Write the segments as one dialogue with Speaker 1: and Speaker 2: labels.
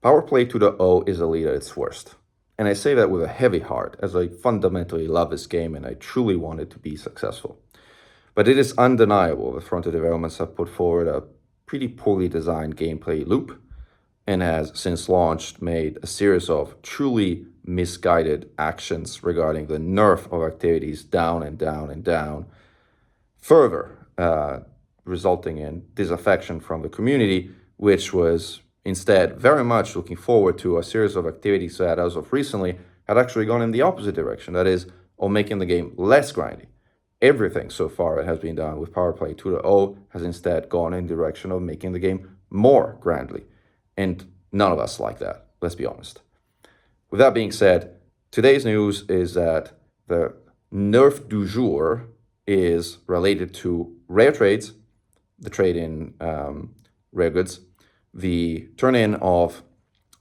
Speaker 1: Powerplay 2.0 is elite at its worst. And I say that with a heavy heart, as I fundamentally love this game and I truly want it to be successful. But it is undeniable that Frontier Developments have put forward a pretty poorly designed gameplay loop and has since launched made a series of truly misguided actions regarding the nerf of activities down and down and down, further resulting in disaffection from the community, which was instead very much looking forward to a series of activities that, as of recently, had actually gone in the opposite direction, that is, of making the game less grindy. Everything so far that has been done with Powerplay 2.0 has instead gone in the direction of making the game more grindly. And none of us like that, let's be honest. With that being said, today's news is that the nerf du jour is related to rare trades, the trade in rare goods, the turn-in of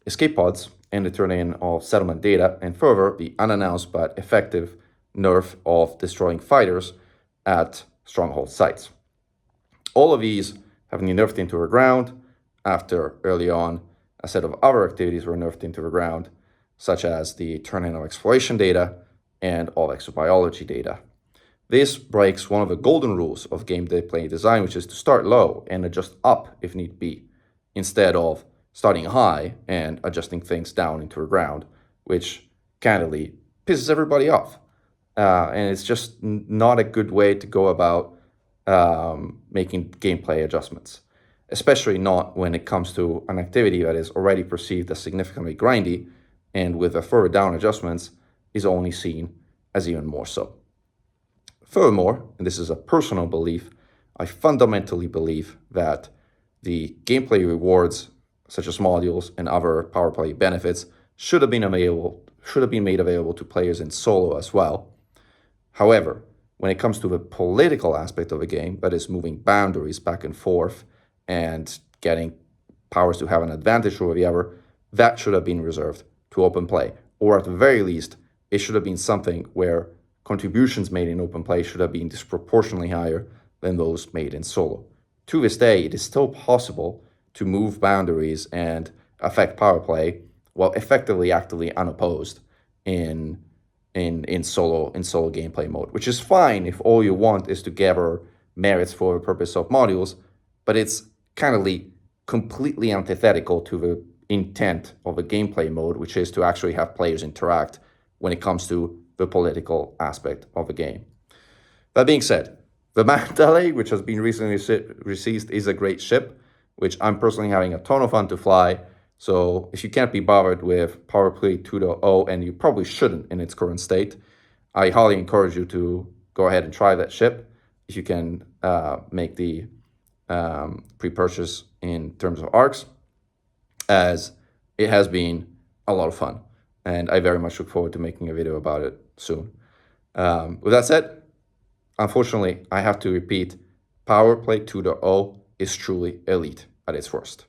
Speaker 1: escape pods, and the turn-in of settlement data, and further, the unannounced but effective nerf of destroying fighters at stronghold sites. All of these have been nerfed into the ground after early on a set of other activities were nerfed into the ground, such as the turn-in of exploration data and of exobiology data. This breaks one of the golden rules of gameplay design, which is to start low and adjust up if need be, instead of starting high and adjusting things down into the ground, which candidly pisses everybody off. And it's just not a good way to go about making gameplay adjustments, especially not when it comes to an activity that is already perceived as significantly grindy and with the further down adjustments is only seen as even more so. Furthermore, and this is a personal belief, I fundamentally believe that the gameplay rewards, such as modules and other Powerplay benefits, should have been made available to players in solo as well. However, when it comes to the political aspect of the game, that is moving boundaries back and forth and getting powers to have an advantage over the other, that should have been reserved to open play. Or at the very least, it should have been something where contributions made in open play should have been disproportionately higher than those made in solo. To this day, it is still possible to move boundaries and affect power play while effectively actively unopposed in solo gameplay mode, which is fine if all you want is to gather merits for the purpose of modules, but it's kindly completely antithetical to the intent of a gameplay mode, which is to actually have players interact when it comes to the political aspect of the game. That being said, the Mandalay, which has been recently released, is a great ship, which I'm personally having a ton of fun to fly. So if you can't be bothered with Powerplay 2.0, and you probably shouldn't in its current state, I highly encourage you to go ahead and try that ship if you can make the pre-purchase in terms of ARCs, as it has been a lot of fun. And I very much look forward to making a video about it soon. With that said, unfortunately, I have to repeat, Powerplay 2.0 is truly elite at its worst.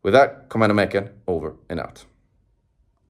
Speaker 1: With that, Commander Mekan, over and out.